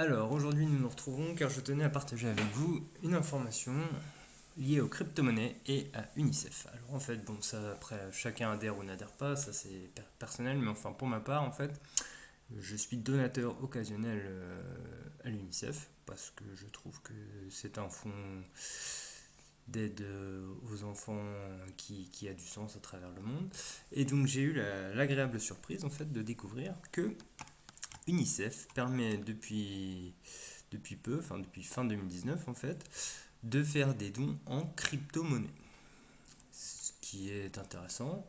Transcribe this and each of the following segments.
Alors aujourd'hui nous nous retrouvons car je tenais à partager avec vous une information liée aux crypto-monnaies et à UNICEF. Alors en fait bon ça après chacun adhère ou n'adhère pas, ça c'est personnel, mais enfin pour ma part en fait je suis donateur occasionnel à l'UNICEF parce que je trouve que c'est un fonds d'aide aux enfants qui a du sens à travers le monde. Et donc j'ai eu l'agréable surprise en fait de découvrir que UNICEF permet depuis peu, enfin depuis fin 2019 en fait, de faire des dons en crypto-monnaie. Ce qui est intéressant.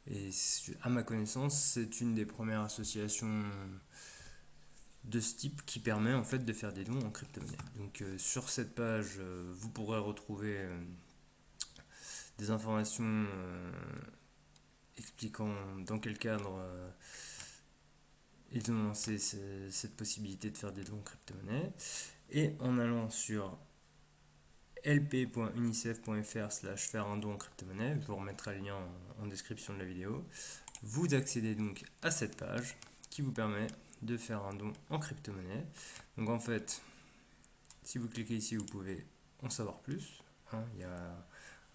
Et à ma connaissance, c'est une des premières associations de ce type qui permet en fait de faire des dons en crypto-monnaie. Donc sur cette page, vous pourrez retrouver des informations expliquant dans quel cadre ils ont lancé cette possibilité de faire des dons en crypto-monnaie. Et en allant sur lp.unicef.fr/faire un don en crypto-monnaie, je vous remettrai le lien en description de la vidéo, vous accédez donc à cette page qui vous permet de faire un don en crypto-monnaie. Donc en fait, si vous cliquez ici, vous pouvez en savoir plus. Il y a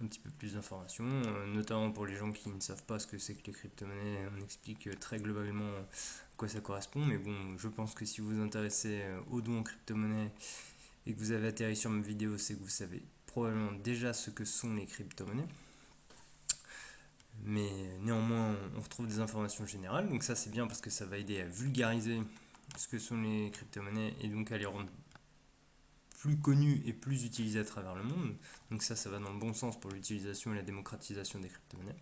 un petit peu plus d'informations, notamment pour les gens qui ne savent pas ce que c'est que les crypto-monnaies. On explique très globalement à quoi ça correspond, mais bon, je pense que si vous vous intéressez aux dons en crypto-monnaie et que vous avez atterri sur ma vidéo, c'est que vous savez probablement déjà ce que sont les crypto-monnaies. Mais néanmoins, on retrouve des informations générales, donc ça c'est bien parce que ça va aider à vulgariser ce que sont les crypto-monnaies et donc à les rendre plus connues et plus utilisées à travers le monde. Donc ça va dans le bon sens pour l'utilisation et la démocratisation des crypto-monnaies.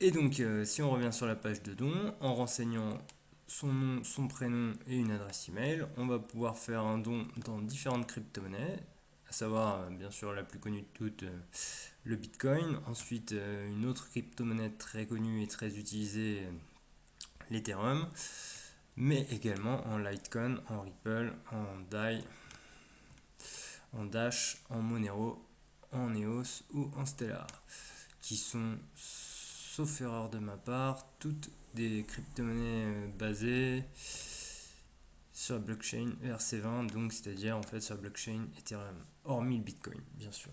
Et donc, si on revient sur la page de don, en renseignant son nom, son prénom et une adresse email, on va pouvoir faire un don dans différentes crypto-monnaies, à savoir bien sûr la plus connue de toutes, le Bitcoin. Ensuite, une autre crypto-monnaie très connue et très utilisée, l'Ethereum, mais également en Litecoin, en Ripple, en DAI, en Dash, en Monero, en EOS ou en Stellar, qui sont, sauf erreur de ma part, toutes des crypto-monnaies basées sur la blockchain ERC20, donc c'est-à-dire en fait sur la blockchain Ethereum, hormis le Bitcoin, bien sûr.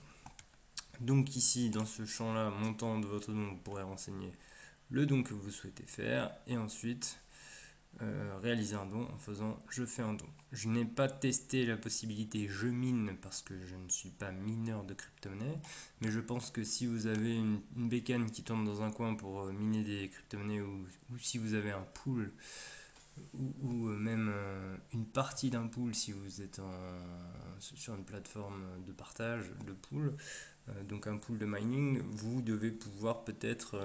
Donc ici, dans ce champ-là, montant de votre don, vous pourrez renseigner le don que vous souhaitez faire et ensuite réaliser un don en faisant je fais un don. Je n'ai pas testé la possibilité je mine parce que je ne suis pas mineur de crypto-monnaie, mais je pense que si vous avez une bécane qui tourne dans un coin pour miner des crypto-monnaies ou si vous avez un pool ou même une partie d'un pool si vous êtes sur une plateforme de partage de pool, donc un pool de mining, vous devez pouvoir peut-être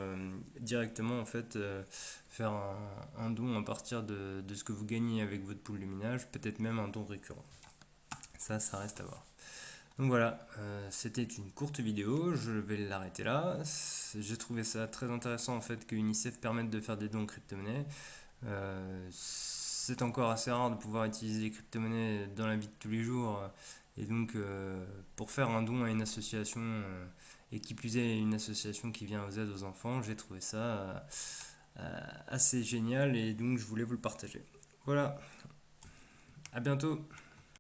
directement en fait faire un don à partir de ce que vous gagnez avec votre pool de minage, peut-être même un don récurrent. Ça reste à voir. Donc voilà, c'était une courte vidéo, je vais l'arrêter là. J'ai trouvé ça très intéressant en fait que UNICEF permette de faire des dons en crypto-monnaie. C'est encore assez rare de pouvoir utiliser les crypto-monnaies dans la vie de tous les jours. Et donc, pour faire un don à une association, et qui plus est une association qui vient aux aides aux enfants, j'ai trouvé ça assez génial et donc je voulais vous le partager. Voilà, à bientôt.